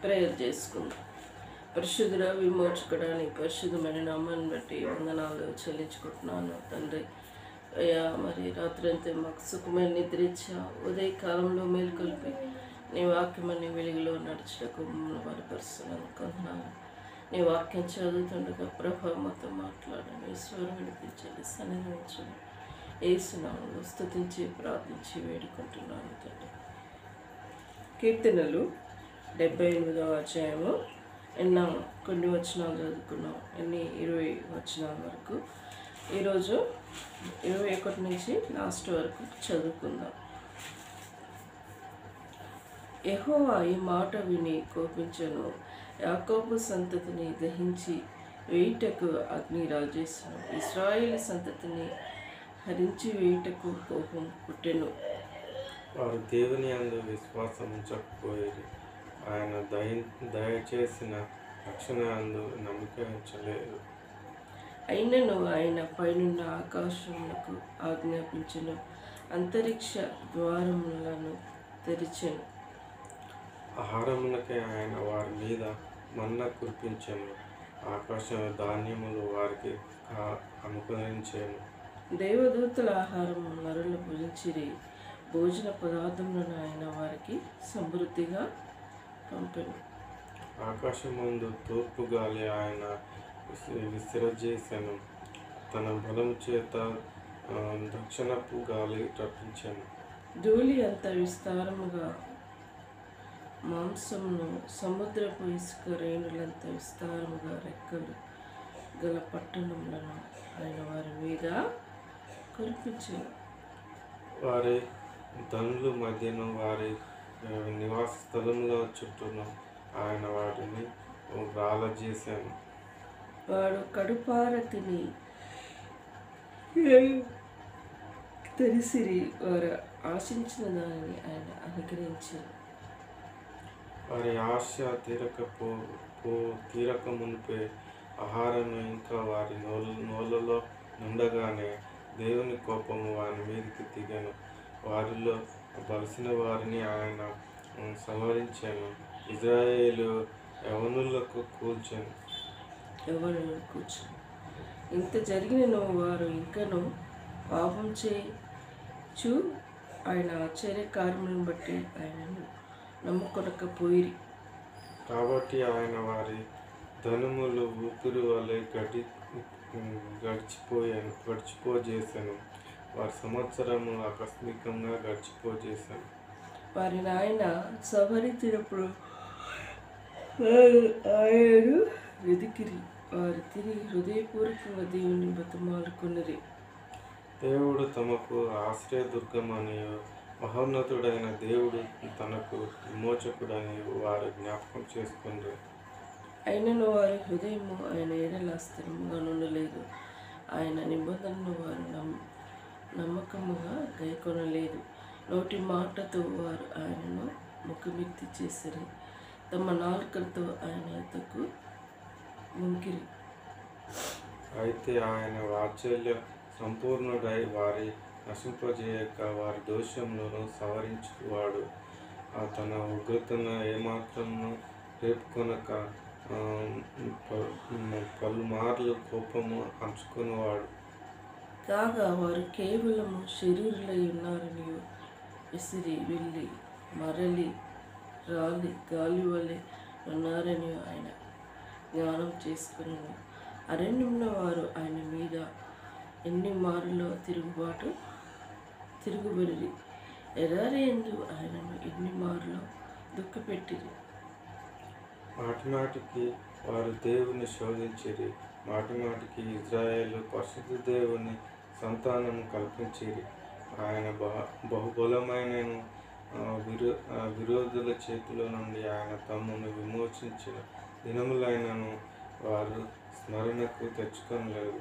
Prayer చేసుకుందాం. పరిశుద్ధుడ విమోచకుడానికి పరిశుద్ధమైన నామాన్ని బట్టి వందనాలు చెల్లించుకుంటున్నాను తండ్రి. అయ్యా, మరి రాత్రి అంతే మాకు సుఖమైన నిద్ర ఇచ్చా, ఉదయకాలంలో మేలుకొల్పి నీ వాక్యమని వెలుగులో నడుచుటకు మమ్మల్ని బలపరుస్తున్నాను కొంటున్నాను. నీ వాక్యం చదువుతుండగా ప్రభా మాతో మాట్లాడండి, స్వరం వినిపించండి, సన్నిధించండి. ఏసునామములో స్తుతించి ప్రార్థించి వేడుకుంటున్నాను తండ్రి. కీర్తనలు 78వ అధ్యాయము నిన్న కొన్ని వచనాలు చదువుకున్నాం, ఎన్ని 20 వచనాల వరకు. ఈరోజు 21 నుంచి లాస్ట్ వరకు చదువుకుందాం. యెహోవా ఈ మాట విని కోపించెను, యాకోబు సంతతిని దహించి వేయుటకు అగ్ని రాజేసెను. ఇశ్రాయేలు సంతతిని హరించి వేయుటకు కోపం పుట్టెను. వారు దేవుని యందు విశ్వాసం ఉంచకపోయేది, ఆయన దయచేసిన రక్షణ యందు నమ్మిక ఉంచలేదు. అయినను ఆయన పైనున్న ఆకాశములకు ఆజ్ఞాపించెను, అంతరిక్ష ద్వారములను తెరిచెను. ఆహారమునకై ఆయన వారి మీద మన్న కురిపించెను, ఆకాశ ధాన్యములు వారికి అనుగ్రహించెను. దేవదూతల ఆహారము నరులు భుజించిరి, భోజన పదార్థములను ఆయన వారికి సమృద్ధిగా పంపెను. ఆకాశమందు తూర్పు గాలి ఆయన విసిరజేసెను, తన బలము చేత దక్షిణపు గాలి రప్పించెను. ధూళి అంత విస్తారముగా మాంసమును, సముద్రపు ఇసుక రేణులంత విస్తారముగా రెక్కలు గల పట్టణములను ఆయన వారి మీద కురిపించెను. వారి ధనుల మధ్యను వారి నివాస స్థలముల చుట్టూను ఆయన వాటిని రాలజేశాను. వాడు కడుపార తిని తెలిసిరి, వారు ఆశించిన దానిని ఆయన అనుగ్రహించారు. వారి ఆశ తీరక మునిపే ఆహారము ఇంకా వారి నోళ్ళలో నుండగానే దేవుని కోపము వారి మీదకి దిగాను. వారిలో బలిసిన వారిని ఆయన సంహరించాను, ఇజ్రాయేలు యవనులకు కూల్చాను. ఇంత జరిగిన వారు ఇంకను పాపం చేయచు ఆయన ఆశ్చర్యకార్యములను బట్టి ఆయనను నమ్ముకొనకపోయిరి. కాబట్టి వారి ధనములు ఊపిరి వలె గడిచిపోజేశాను, వారి సంవత్సరము ఆకస్మికంగా గడిచిపోజేశాను. వారి నాయన సవరించినప్పుడు ఆయనను వెదికిరి, వారు తిరిగి హృదయపూర్వకంగా దేవుని బతిమాలుకొనిరి. దేవుడు తమకు ఆశ్రయదుర్గమని, మహోన్నతుడైన దేవుడు తనకు విమోచకుడని వారు జ్ఞాపకం చేసుకుంది. అయినను వారి హృదయము ఆయన ఎడల స్థిరముగా నుండలేదు, ఆయన నిబంధనను వారు నమ్మకముగా గైకొనలేదు. నోటి మాటతో వారు ఆయనను ముఖమెత్తి చేసిరి, తమ నాలుకలతో ఆయన ఎద్దకు ముంకిరి. అయితే ఆయన వాత్సల్య సంపూర్ణుడై వారి నశింపజేయక వారి దోషములను సవరించువాడు, తన ఉగ్రతను ఏమాత్రము రేపుకొనక పలుమార్లు కోపము అంచుకునేవాడు. కాగా వారు కేవలము శరీరులై ఉన్నారనియో, విసిరి వెళ్ళి మరలి రాలి గాలి వలె ఉన్నారని ఆయన జ్ఞానం చేసుకుని, అరణ్యంలో వారు ఆయన మీద ఎన్ని మారులో తిరుగుబడి ఎడారి యందు ఆయనను ఎన్ని మారులో దుఃఖపెట్టిరి. మాటిమాటికి వారు దేవుని శోధించిరి, మాటిమాటికి ఇజ్రాయేలు పరిశుద్ధ దేవుని సంతానం కల్పించిరి. ఆయన బహుబలమైనను విరోధుల చేతిలో నుండి ఆయన తమను విమోచించిన దినములైనను వారు స్మరణకు తెచ్చుకొనలేదు.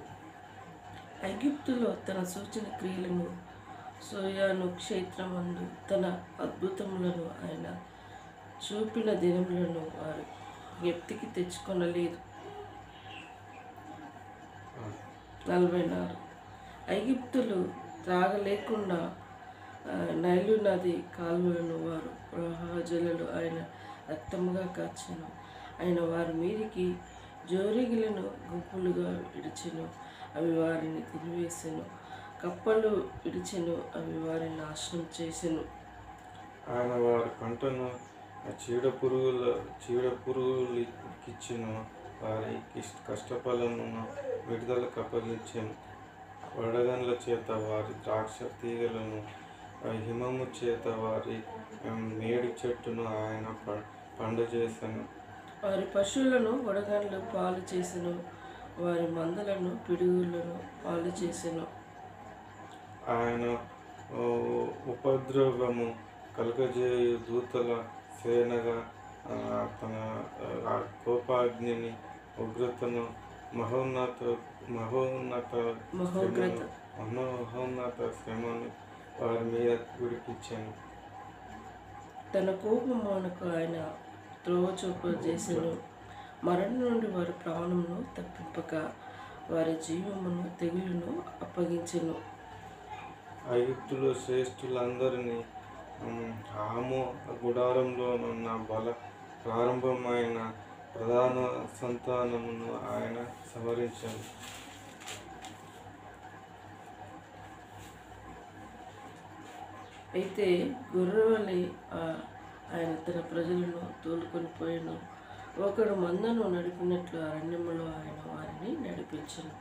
ఐగుప్తులో తన సూచన క్రియలను, సోయాను క్షేత్రమందు తన అద్భుతములను ఆయన చూపిన దినములను వారు జ్ఞప్తికి తెచ్చుకొనలేదు. 44 ఐగుప్తులు త్రాగలేకుండా నైలు నది కాలువలను వారు ప్రవాహజలాలు ఆయన రక్తముగా కార్చెను. ఆయన వారి మీదికి జోరిగిలను గుంపులుగా విడిచెను, అవి వారిని తినివేసెను. కప్పలు విడిచెను, అవి వారిని నాశనం చేసెను. ఆయన వారి పంటను చీడ పురుగులకిచ్చెను, వారి కష్టఫలమును విడుదలకు అప్పగించెను. వడగండ్ల చేత వారి ద్రాక్ష తీగలను, హిమము చేత వారి మేడి చెట్టును ఆయన పండజేసెను. వారి పశువులను వడగండ్లు పాలు చేసెను, వారి మందలను పిడుగులను పాలు చేసెను. ఆయన ఉపద్రవము కలుగజేయు దూతల సేనగా తన కోపాగ్నిని, ఉగ్రతను, మహోన్నత శ్రమను వారి మీద విడిపించాను. తన కోపమునకు ఆయన త్రోవ చూపజేసెను. మరణం నుండి వారి ప్రాణమును తప్పింపక వారి జీవమును తెగులును అప్పగించెను. ఐగుప్తులో శ్రేష్ఠులందరినీ హాము గుడారంలోనున్న ప్రారంభమైన ప్రధాన సంతానమును ఆయన సంహరించాను. అయితే గొర్రెవలె ఆయన తన ప్రజలను తోలుకొని పోయాను. ఒకడు మందను నడిపినట్లు అరణ్యములో ఆయన వారిని నడిపించెను.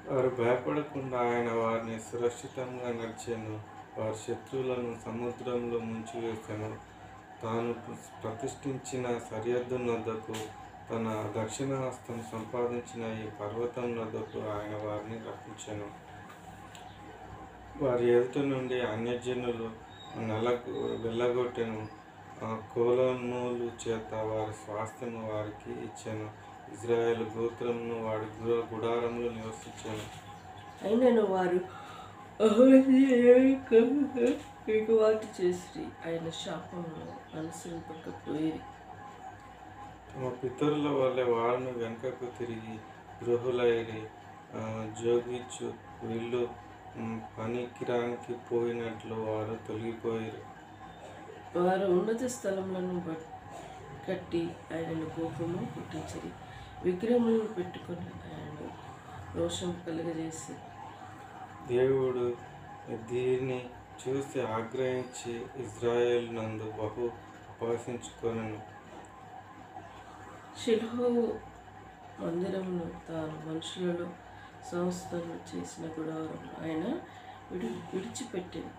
వారు భయపడకుండా ఆయన వారిని సురక్షితంగా నడిచాను. వారి శత్రువులను సముద్రంలో ముంచివేశాను. తాను ప్రతిష్ఠించిన సరిహద్దు నద్దకు, తన దక్షిణ హస్తం సంపాదించిన ఈ పర్వతం నద్దకు ఆయన వారిని రప్పించాను. వారి ఎదుట నుండి అన్యజనులు వెళ్ళగొట్టెను. కోలనూలు చేత వారి స్వాస్థ్యము వారికి ఇచ్చాను. ఇజ్రాయేలు గోత్రమును వాడి గుడారంలో నివసించాను. అయినను వారు వాటి చేసి ఆయన శాపమును అనుసరింపకపోయిరి. తమ పితరుల వల్లే వారిని వెనుకకు తిరిగి గృహులైరి. జోగిచ్చు వీళ్ళు పనికిరానికి పోయినట్లు వారు తొలగిపోయారు. వారు ఉన్నత స్థలములను కట్టి ఆయనను కోపము పుట్టించిరి. విగ్రహములను పెట్టుకొని ఆయనను రోషం కలుగజేసి, దేవుడు దీన్ని చూసి ఆగ్రహించి ఇజ్రాయేల్ నందు బహు ఉపవసించుకొనెను. షిల్హో మందిరమును తాను మనుషులలో సంస్థను చేసిన గుడారం ఆయన విడిచిపెట్టింది.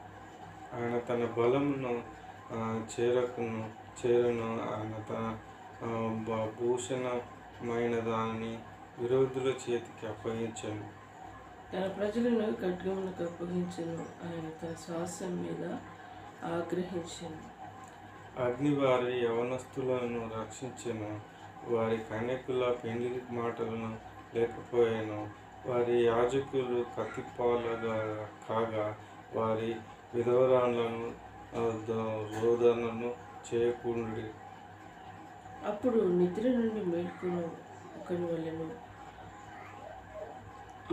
ఆయన తన బలమును చేరును. ఆయన తన భూషణమైన దానిని విరోధుల చేతికి అప్పగించాను. తన ప్రజలను ఖడ్గమునకు అప్పగించెను. ఆయన తన శ్వాసం మీద ఆగ్రహించెను. అగ్ని వారి యవనస్తులను రక్షించెను. వారి కన్యకుల పెండ్లి మాటలను లేకపోయాను. వారి యాజకులు కత్తిపాలగా కాగా వారి విధవరాలను రోదనను చేయకుండి. అప్పుడు నిద్ర నుండి మేల్కొను ఒకని వలెను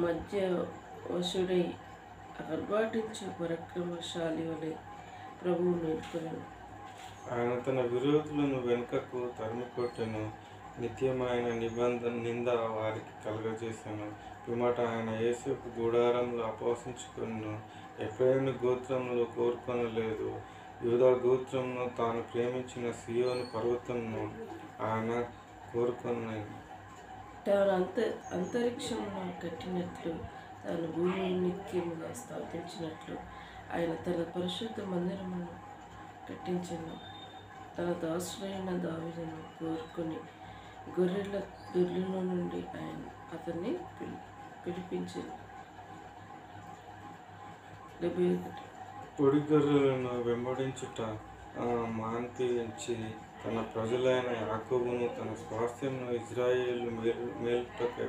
మధ్య వశుడై ఆర్భాటించు పరాక్రమశాలి వలె ప్రభువు మేల్కొనెను. ఆయన తన విరోధులను వెనుకకు తరిమికొట్టెను. నిత్యమైన నింద వారికి కలుగజేశాను. పిమ్మట ఆయన యేసేపు గుడారంలో అపవసించుకొనెను. ఎఫ్రాయిము గోత్రంలో కోరుకొనలేదు. యూదా గోత్రమును తాను ప్రేమించిన సియోను పర్వతమును ఆయన కోరుకొనెను. తాను అంతరిక్షమును కట్టినట్లు, తాను భూమిని నిత్యముగా స్థాపించినట్లు ఆయన తన పరిశుద్ధ మందిరమును కట్టించెను. తన దాసుడైన దావీదును కోరుకొని గొర్రెల నుండి ఆయన అతన్ని పిలిపించెను. 71 పొడి గొర్రెలను వెంబడించుట మాన్పించి తన ప్రజలైన యాకోబును తన స్వాస్థ్యమును ఇజ్రాయేలు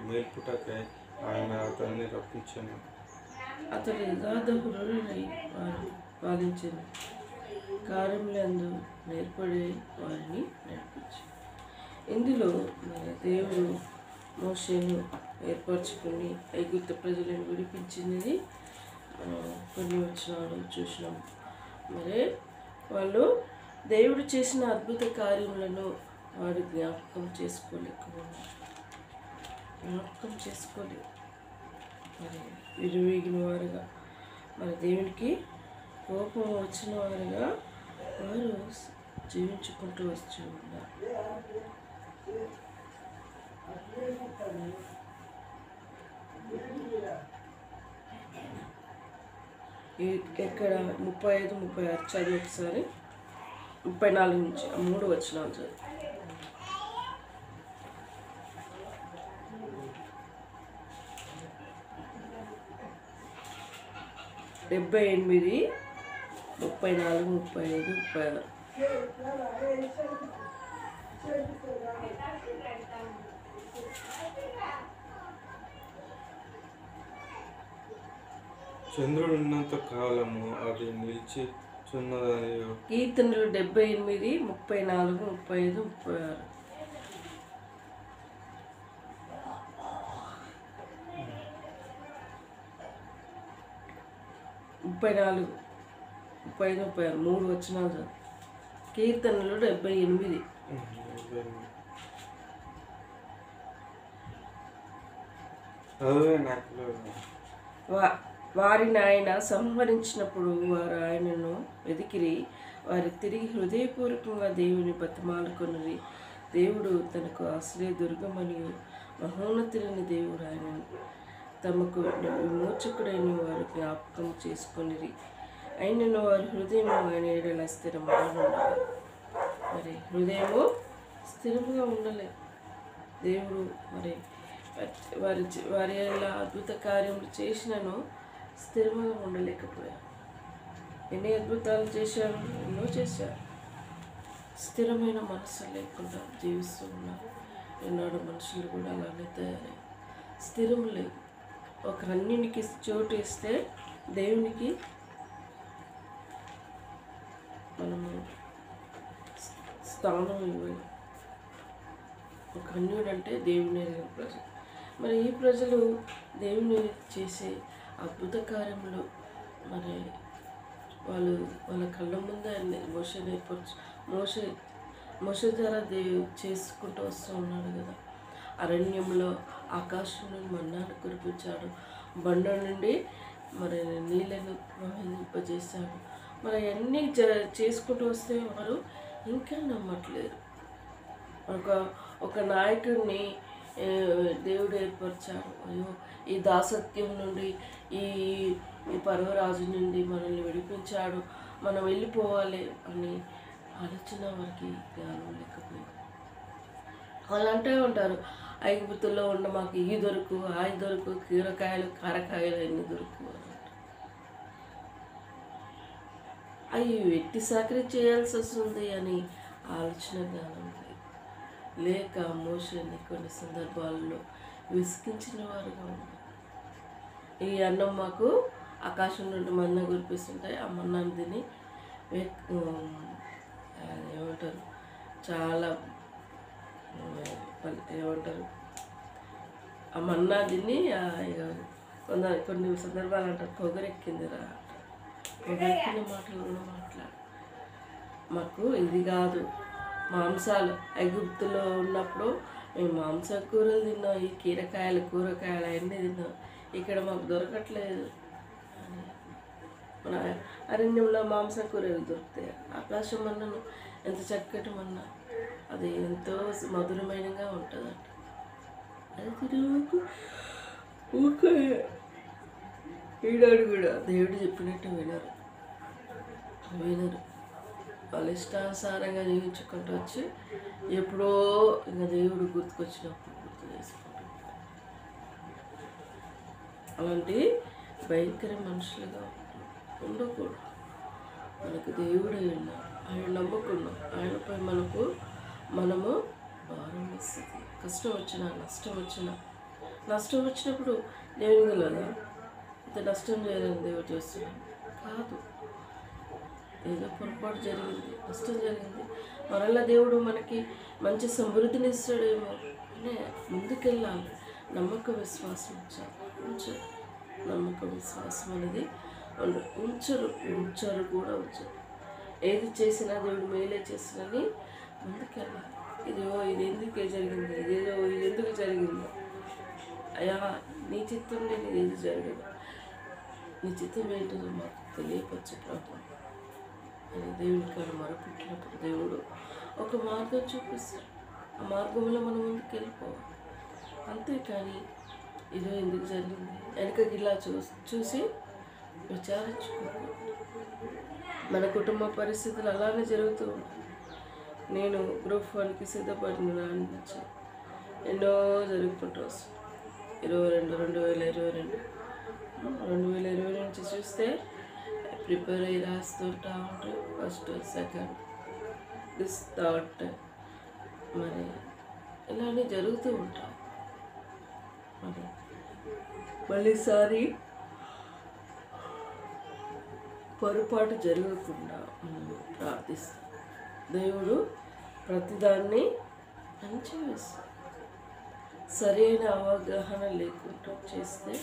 మేల్పుటకై ఆయన అతన్ని రప్పించెను. అతడు యథార్థపరుడై వారిని పాలించెను. కార్యములందు నేర్పడే వారిని నడిపించు. ఇందులో మన దేవుడు మోషేను ఏర్పరచుకుని ఐగుప్తు ప్రజలను విడిపించింది కొన్ని వచనాలు చూసినాం. మరి వాళ్ళు దేవుడు చేసిన అద్భుత కార్యములను వారు జ్ఞాపకం చేసుకోలేదు. మరి విరువీగిన వారుగా, మరి దేవునికి కోపం వచ్చిన వారుగా వారు జీవించుకుంటూ వచ్చి ఉన్నారు. ఎక్కడ 35, 36 చదివి ఒకసారి. 34 నుంచి 3 వచనాలు చదివి. 78, 34, 35, 36. చంద్రుడు ఉన్నంత కాలము అది నిలిచిచున్నదని. కీర్తనలు 78, 34, 35, 36. 34, 35, 36 3 వచనాలు చదువు. కీర్తనలు 78. వారిని ఆయన సంహరించినప్పుడు వారు ఆయనను వెతికిరి. వారి తిరిగి హృదయపూర్వకంగా దేవుని బతిమాలుకొనిరి. దేవుడు తనకు ఆశ్రయదుర్గమని మహోన్నతులని దేవుడు ఆయనను తమకు విమోచకుడైన వారు జ్ఞాపకం చేసుకొనిరి. ఆయనను వారి హృదయము ఆయన ఏడల స్థిరముగా ఉండాలి. మరి హృదయము స్థిరముగా ఉండలేదు. దేవుడు మరి వారి ఎలా అద్భుత కార్యములు చేసినను స్థిరంగా ఉండలేకపోయారు. ఎన్ని అద్భుతాలు చేశారు, ఎన్నో చేశారు. స్థిరమైన మనసు లేకుండా జీవిస్తూ ఉన్నారు. ఎన్నోడు మనుషులు కూడా అలానే తయారయ్యారు. స్థిరం లేదు. ఒక అన్యునికి చోటు ఇస్తే దేవునికి మనము స్థానం ఇవ్వాలి. ఒక అన్యుడు అంటే దేవుని ఎరిగిన ప్రజలు. మరి ఈ ప్రజలు దేవుని చేసే అద్భుత కార్యములు మరి వాళ్ళ కళ్ళ ముందే మోషే ద్వారా చేసుకుంటూ వస్తూ ఉన్నాడు కదా. అరణ్యంలో ఆకాశం నుండి మన్నాను కురిపించాడు. బండ నుండి మరి నీళ్ళను ప్రవహింపజేశాడు. మరి అవన్నీ చేసుకుంటూ వస్తే వారు ఇంకా నమ్మట్లేరు. ఒక నాయకుడిని దేవుడు ఏర్పరిచాడు. అయ్యో, ఈ దాసత్యం నుండి ఈ పర్వరాజు నుండి మనల్ని విడిపించాడు, మనం వెళ్ళిపోవాలి అని ఆలోచన వారికి జ్ఞానం లేకపోయింది. వాళ్ళు అంటూ ఉంటారు, ఐగుప్తుల్లో ఉన్న మాకు ఈ దొరుకు, ఆ దొరుకు, కీరకాయలు కారకాయలు ఎన్ని దొరుకు అని. అవి వెట్టి సాకరీ చేయాల్సి వస్తుంది అని ఆలోచన జ్ఞానం లేక మోషేని కొన్ని సందర్భాల్లో విసిగించిన వారుగా ఉన్నారు. ఈ అన్నం మాకు ఆకాశం నుండి మన్నా కురిపిస్తుంటాయి. ఆ మన్నాను తిని ఏమంటారు, చాలా ఏమంటారు, ఆ మన్నా తిని కొన్ని సందర్భాలు అంటారు పొగరెక్కిందిరా. పొగరెక్కిన మాటలు కూడా మాట్లాడు. మాకు ఇది కాదు మాంసాలు. ఐగుప్తులో ఉన్నప్పుడు మేము మాంసకూరలు తిన్నాం, ఈ కీరకాయలు కూరగాయలు అవన్నీ తిన్నాం. ఇక్కడ మాకు దొరకట్లేదు. మన అరణ్యంలో మాంసకూరలు దొరుకుతాయి. ఆకాశం మన్నను ఎంత చక్కటి మన్నా, అది ఎంతో మధురమైనగా ఉంటుందంట. అది తిరుగు ఈడాడు కూడా దేవుడు చెప్పినట్టు వినరు. వాళ్ళ ఇష్టానుసారంగా జీవించుకుంటూ వచ్చి ఎప్పుడో ఇంకా దేవుడు గుర్తుకొచ్చినప్పుడు గుర్తు చేసుకుంటారు. అలాంటి భయంకర మనుషులుగా ఉండకూడదు. మనకు దేవుడే ఉన్నాడు, ఆయన నమ్ముకున్నాం. ఆయనపై మనము భారం ఇస్తుంది. కష్టం వచ్చినా నష్టం వచ్చినప్పుడు దేవుని తెలియదా ఇంత నష్టం చేయాలని దేవుడు చేస్తున్నాం కాదు. ఏదో పొరపాటు జరిగింది, నష్టం జరిగింది, మరలా దేవుడు మనకి మంచి సమృద్ధిని ఇస్తాడేమో అని ముందుకెళ్ళాలి. నమ్మక విశ్వాసం ఉంచాలి. నమ్మక విశ్వాసం అనేది ఉంచరు కూడా ఉంచరు. ఏది చేసినా దేవుడు మేలే చేసినని ముందుకెళ్ళాలి. ఇది ఎందుకు జరిగింది, ఇది ఎందుకు జరిగిందో, అయ్యా నీ చిత్తం నేను ఏది జరగదు, నీ చిత్తం ఏంటో మాకు తెలియపరచు ప్రభు అని దేవుని కాడ మొరపెట్టినప్పుడు దేవుడు ఒక మార్గం చూపిస్తాడు. ఆ మార్గంలో మనం ముందుకు వెళ్ళిపోవాలి. అంతేకాని ఇది ఎందుకు జరిగింది వెనకకి ఇలా చూసి విచారించుకోకూడదు. మన కుటుంబ పరిస్థితులు అలానే జరుగుతూ ఉంటాయి. నేను గ్రూప్ 1కి సిద్ధపడిన నాటి నుంచి ఎన్నో జరుగుకుంటూ వస్తుంది. 2022 నుంచి చూస్తే ప్రిపేర్ అయ్యి రాస్తుంటా ఉంటారు. ఫస్ట్, సెకండ్, దిస్, థర్డ్, మరి ఇలానే జరుగుతూ ఉంటాయి. మరి మళ్ళీసారి పొరపాటు జరగకుండా మనం ప్రార్థిస్తాం. దేవుడు ప్రతిదాన్ని అంచివేస్తాడు. సరైన అవగాహన లేకుండా చేస్తే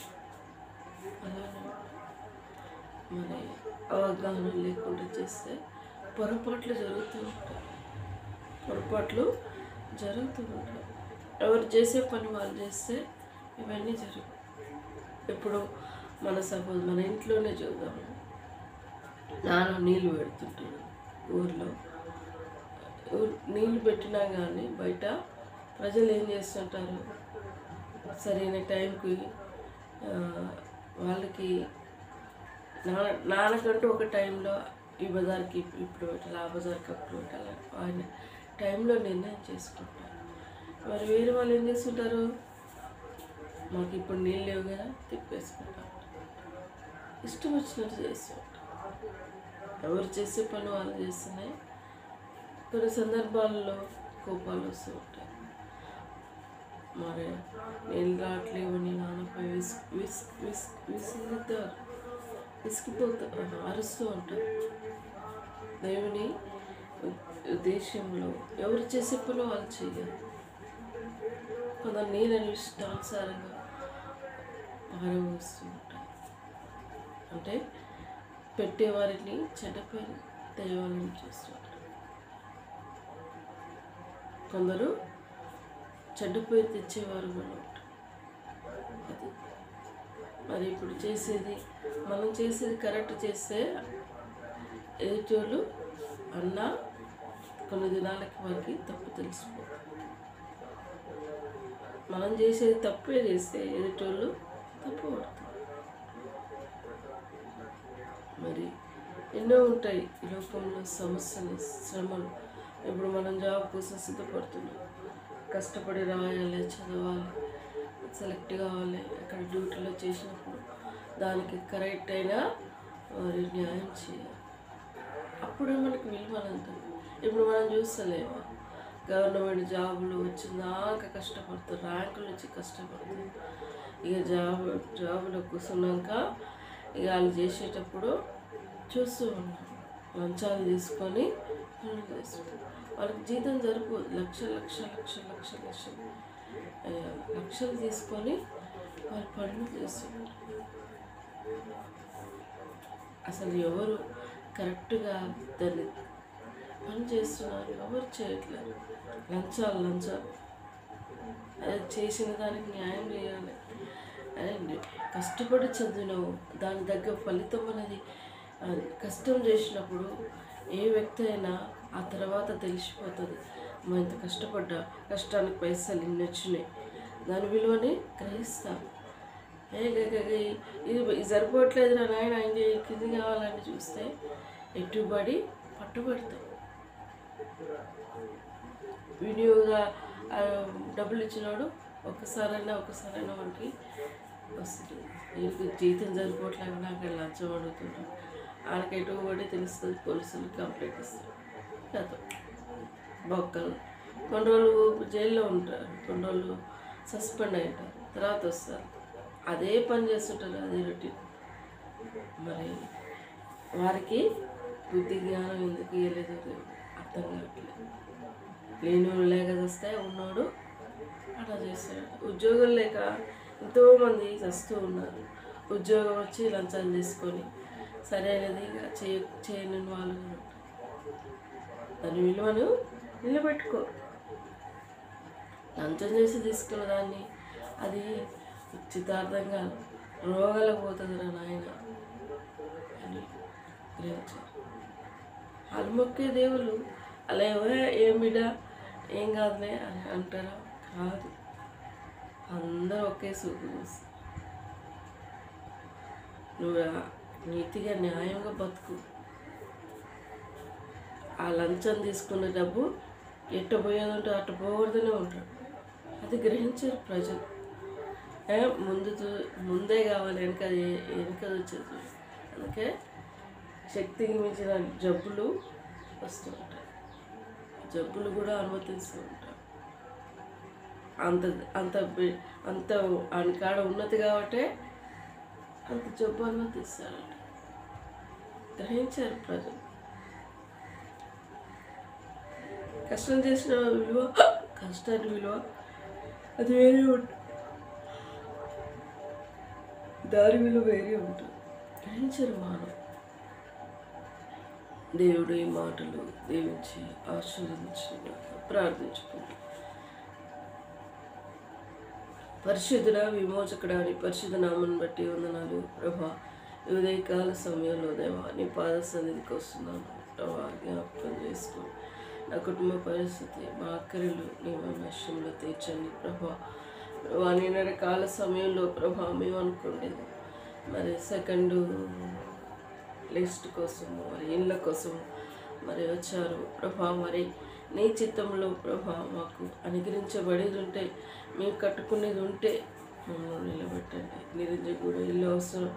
అలానే మరి అవగాహన లేకుండా చేస్తే పొరపాట్లు జరుగుతూ ఉంటాయి. ఎవరు చేసే పని వాళ్ళు చేస్తే ఇవన్నీ జరుగు. ఇప్పుడు మన ఇంట్లోనే చూద్దాము. నాన్న నీళ్ళు పెడుతుంటాడు. ఊర్లో నీళ్ళు పెట్టినా కానీ బయట ప్రజలు ఏం చేస్తుంటారు, సరైన టైంకి వాళ్ళకి నాన్నకంటూ ఒక టైంలో ఈ బజార్కి ఇప్పుడు పెట్టాలి, ఆ బజార్కి అప్పుడు పెట్టాలి, ఆయన టైంలో నిర్ణయం చేసుకుంటారు. మరి వేరే వాళ్ళు ఏం చేస్తుంటారు, మాకు ఇప్పుడు నీళ్ళు లేవు కదా తిప్పేసుకుంటారు, ఇష్టం వచ్చినట్టు చేస్తుంటారు. ఎవరు చేసే పని వాళ్ళు చేస్తున్నాయి. కొన్ని సందర్భాల్లో కోపాలు వస్తూ ఉంటాయి. మరి నీళ్ళు రావట్లేవు అని నాన్నపై విసిగిపోతూ అరుస్తూ ఉంటారు. దేవుని ఉద్దేశంలో ఎవరు చేసే పని వాళ్ళు చేయాలి. కొందరు నీళ్ళని ఇష్టానుసారంగా పారవస్తూ ఉంటారు. అంటే పెట్టేవారిని చెడ్డపై తేవాలని చూస్తుంటారు. కొందరు చెడ్డ పేరు తెచ్చేవారు కూడా ఉంటారు. అది మరి ఇప్పుడు మనం చేసేది కరెక్ట్ చేస్తే ఎదుటోళ్ళు అన్నా కొన్ని దినాలకి వారికి తప్పు తెలిసిపోతుంది. మనం చేసేది తప్పే చేస్తే ఎదుటోళ్ళు తప్పు పడతారు. మరి ఎన్నో ఉంటాయి ఈ లోకంలో సమస్యలు, శ్రమలు. ఇప్పుడు మనం జాబ్ కోసం సిద్ధపడుతున్నాం. కష్టపడి రాయాలి, చదవాలి, సెలెక్ట్ కావాలి. అక్కడ డ్యూటీలో చేసినప్పుడు దానికి కరెక్ట్ అయినా మరి న్యాయం చేయాలి. అప్పుడే మనకి విలువ ఉంటుంది. ఇప్పుడు మనం చూస్తలేము, గవర్నమెంట్ జాబులు వచ్చిందాక కష్టపడుతారు, ర్యాంకులు వచ్చి కష్టపడతారు. ఇక జాబులో కూర్చున్నాక ఇక వాళ్ళు చేసేటప్పుడు చూస్తూ ఉన్నాం, లంచాలు తీసుకొని పనులు చేస్తుంటారు. వాళ్ళకి జీతం సరిపోదు. లక్షలు తీసుకొని వాళ్ళు పనులు చేస్తుంటారు. అసలు ఎవరు కరెక్ట్గా దాన్ని పని చేస్తున్నారు, ఎవరు చేయట్లేదు. లంచాలు అదే చేసిన దానికి న్యాయం చేయాలి. అండ్ కష్టపడి చదివినావు, దాని దగ్గర ఫలితం అనేది కష్టం చేసినప్పుడు ఏ వ్యక్తి అయినా ఆ తర్వాత తెలిసిపోతుంది. మనం ఇంత కష్టానికి పైసలు ఇన్ని వచ్చినాయి, దాని విలువని గ్రహిస్తాం. ఇది సరిపోవట్లేదురా నాయన, ఆయన కింది కావాలని చూస్తే ఎట్టుబడి పట్టుబడతాం. వినియోగ డబ్బులు ఇచ్చినాడు ఒకసారైనా మనకి వస్తుంది. వీళ్ళకి జీతం సరిపోవట్లేదు, నాకు లంచం అడుగుతున్నాడు, ఆయనకి ఎటుబడి తెలుస్తుంది. పోలీసులు కంప్లైంట్ ఇస్తారు, కదా బొక్కలు. కొన్ని రోజులు జైల్లో ఉంటారు, కొన్ని రోజులు సస్పెండ్ అయి ఉంటారు, తర్వాత వస్తారు, అదే పని చేస్తుంటారు, అదే రొటీన్. మరి వారికి బుద్ధి జ్ఞానం ఎందుకు ఇవ్వలేదు అర్థం కావట్లేదు. లేనివాడు లేక వస్తే ఉన్నోడు అలా చేస్తాడు. ఉద్యోగం లేక ఎంతోమంది చస్తూ ఉన్నారు. ఉద్యోగం వచ్చి లంచాలు తీసుకొని సరైనది చేయని వాళ్ళు. దాని విలువను నిలబెట్టుకో. లంచం చేసి తీసుకున్న దాన్ని అది ఉచితార్థంగా రోగాలకు పోతుందిరా నాయన అని గ్రహించారు. వాళ్ళు మొక్కే దేవుళ్ళు అలా ఏం బిడ్డ ఏం కాదులే అని అంటారా? కాదు, అందరూ ఒకే సూపు చూసి నువ్వు నీతిగా న్యాయంగా బతుకు. ఆ లంచం తీసుకున్న డబ్బు ఎట్ట పోయేది ఉంటే అట్ట పోకూడదనే ఉంటాడు. అది గ్రహించారు ప్రజలు. ముందే కావాలి, వెనకది వచ్చేది. అందుకే శక్తికి మించిన జబ్బులు వస్తూ ఉంటాయి. జబ్బులు కూడా అనుమతిస్తూ ఉంటారు. అంత అంత అంత ఆయన కాడ ఉన్నది కాబట్టి అంత జబ్బు అనుమతిస్తారంట. గ్రహించారు ప్రజలు. కష్టం చేసిన విలువ, కష్టాన్ని విలువ అది వేరే ఉంటుంది. దారి విలువ వేరే ఉంటుంది. గ్రహించరు మానవ. దేవుడు ఈ మాటలు దీవించి ఆశీర్వదించి ప్రార్థించుకుంటాం. పరిశుద్ధుడ, విమోచకుడా, నీ పరిశుద్ధ నామను బట్టి వందనాలు ప్రభా. ఈ ఉదయకాల సమయంలో దేవా నీ పాద సన్నిధికి వస్తున్నాను ప్రభా. జ్ఞాపకం చేసుకో నా కుటుంబ పరిస్థితి, మా అక్కరలు నీ విషయంలో తీర్చండి ప్రభా. నిన్నటి కాల సమయంలో ప్రభా మేము అనుకోండి మరి సెకండ్ లిస్ట్ కోసము, మరి ఇళ్ళ కోసము మరి వచ్చారు ప్రభా. మరి నీ చిత్తంలో ప్రభా మాకు అనుగ్రహించబడేది ఉంటే, మేము కట్టుకునేది ఉంటే మమ్మల్ని నిలబెట్టండి. నిరుద్యోగ కూడా ఇల్లు అవసరం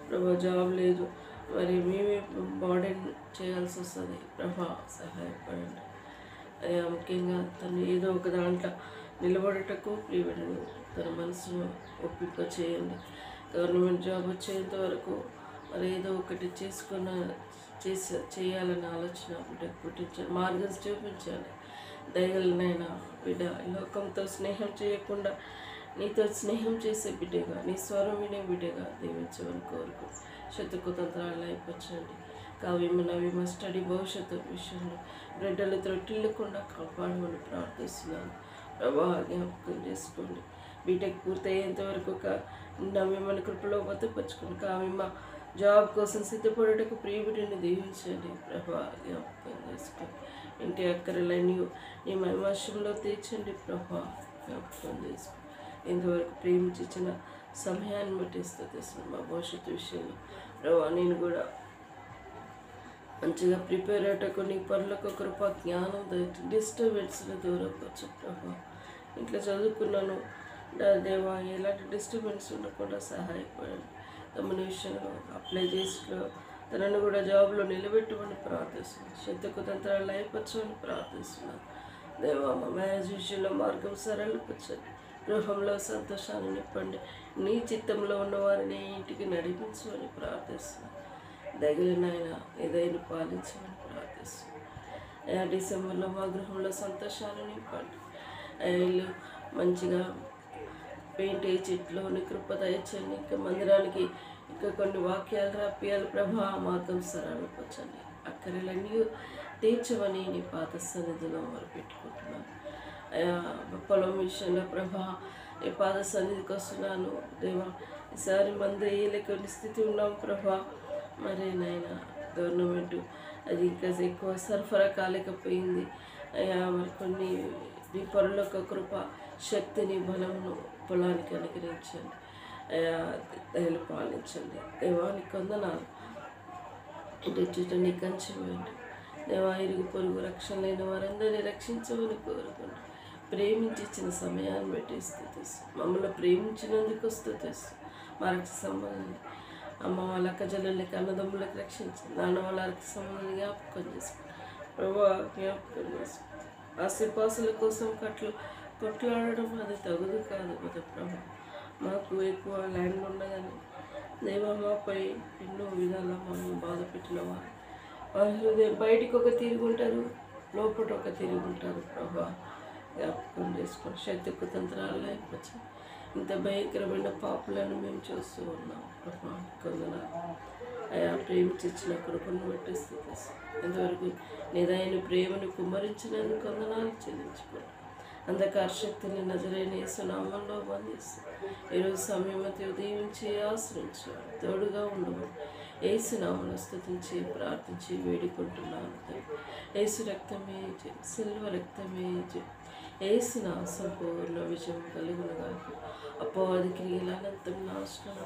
ప్రభా, జాబ్ లేదు, మరి మేమే బాడీని చేయాల్సి వస్తుంది ప్రభా. సహాయపడండి. ముఖ్యంగా తను ఏదో ఒక దాంట్లో నిలబడటకు ప్రియబడిను తన మనసును ఒప్పింప చేయండి. గవర్నమెంట్ జాబ్ వచ్చేంత వరకు మరి ఏదో ఒకటి చేయాలన్న ఆలోచన బిడ్డకు పుట్టించండి. మార్గం చూపించండి. దయగలనైనా బిడ్డ లోకంతో స్నేహం చేయకుండా నీతో స్నేహం చేసే బిడ్డగా, నీ స్వరం వినే బిడ్డగా దీవించమని కోరుకు. శత్రుకు తంత్రాలు అయిపోచ్చండి. కావ్యమ స్టడీ భవిష్యత్తు విషయంలో బిడ్డలు త్రొట్టిల్లకుండా కాపాడమని ప్రార్థిస్తున్నాను ప్రభా. జ్ఞాపకం చేసుకోండి. బీటెక్ పూర్తయ్యేంత వరకు నవ్యమని కృపలో భద్రపరచుకోండి. కావ్యమ జాబ్ కోసం సిద్ధపడటకు ప్రియబిడ్డని దీవించండి ప్రభా. జ్ఞాపకం చేసుకోండి. ఇంటి అక్కరలన్నీ నీ మహిమాశంలో తీర్చండి ప్రభా. జ్ఞాపకం చేసుకోండి. ఇంతవరకు ప్రేమించిన సమయాన్ని బట్టి స్థుతిస్తున్నాను. మా భవిష్యత్తు విషయంలో ప్రభా నేను కూడా మంచిగా ప్రిపేర్ అయ్యేటకు నీ పనులకు కృప జ్ఞానం డిస్టర్బెన్స్ని దూరపరచు ప్రభా. ఇంట్లో చదువుకున్నాను దేవా, ఎలాంటి డిస్టర్బెన్స్ ఉండకుండా సహాయపడండి. తమని విషయంలో అప్లై చేసిలో తనను కూడా జాబ్లో నిలబెట్టమని ప్రార్థిస్తున్నాను. శత్రుకు తంత్రాలు అయిపరచమని ప్రార్థిస్తున్నాను దేవా. మా మ్యారేజ్ విషయంలో మార్గం సరళపరచండి. గృహంలో సంతోషాన్ని నింపండి. నీ చిత్తంలో ఉన్న వారిని ఇంటికి నడిపించమని ప్రార్థిస్తున్నాను. దగిలినైనా ఏదైనా పాలించమని ప్రార్థిస్తున్నాను. డిసెంబర్లో మా గృహంలో సంతోషాన్ని నింపండి. ఇల్లు మంచిగా పెయింట్ వేసి ఇంట్లోని కృప దయచండి. ఇంకా మందిరానికి ఇంకా కొన్ని వాక్యాలు రాపియాలి ప్రభా. మార్గం సరళపరచండి. అక్కరలన్నీ తీర్చమని నీ పాత సన్నిధిలో మొరపెట్టుకుంటున్నాను. పొలం విషయంలో ప్రభా నీ పాద సన్నిధికి వస్తున్నాను దేవా. ఈసారి మంది లేని స్థితి ఉన్నాం ప్రభా. మరి నాయన గవర్నమెంట్ అది ఇంకా ఎక్కువ సరఫరా కాలేకపోయింది అయ్యా. మరి కొన్ని నీ పనులకు కృప శక్తిని బలమును పొలానికి అనుగ్రహించండి అయ్యా. దయలు పాలించండి దేవానికి వందనాలు. ఇంటి చుట్టూ నీ కంచె వేయండి దేవా. ఇరుగు పొరుగు రక్షణ లేని వారందరినీ రక్షించమని కోరుకుంటూ ప్రేమించి ఇచ్చిన సమయాన్ని బట్టి స్థుతిస్తాం. మమ్మల్ని ప్రేమించినందుకు స్థుతిస్తాం. మా రక్ష సంబంధం అమ్మ వాళ్ళ అక్కజల్లులకి అన్నదమ్ములకు రక్షించింది. నాన్న వాళ్ళ రక్ష సంబంధాన్ని జ్ఞాపకం చేసుకోండి ప్రభా. జ్ఞాపకం చేసుకోండి. ఆస్తిపాసుల కోసం కొట్లాడడం అది తగుదు కాదు కదా ప్రభా. మాకు ఎక్కువ ల్యాండ్ ఉండగానే దేవా మాపై ఎన్నో విధాలా మమ్మల్ని బాధ పెట్టిన వారి హృదయం బయటికి ఒక తిరుగుంటారు, లోపల ఒక తిరుగుంటారు ప్రభా. జ్ఞాపకం చేసుకోండి. శక్తికు తంత్రాలు అయిపోవచ్చు. ఇంత భయంకరమైన పాపులను మేము చూస్తూ ఉన్నాం ప్రభా. కొందనాలు అయా ప్రేమించిన కృపను బట్టి స్తుతిస్తాం. ఇంతవరకు నీదైన ప్రేమను కుమ్మరించినందుకు వందనాలు చెల్లించుకోండి. అంధకార శక్తిని నజరైన యేసు నామంలో బంధిస్తాం. ఈరోజు సమయమతి ఉదయించి ఆశ్రయించాడు, తోడుగా ఉండమని యేసు నామములో స్తుతించి ప్రార్థించి వేడుకుంటున్నాను. యేసు రక్తమే జయం, సిల్వ రక్తమే జయం. యేసు నా సంపూర్ణ విజయం కలుగునుగాక. అపవాది క్రియల అనంతం నాశనం.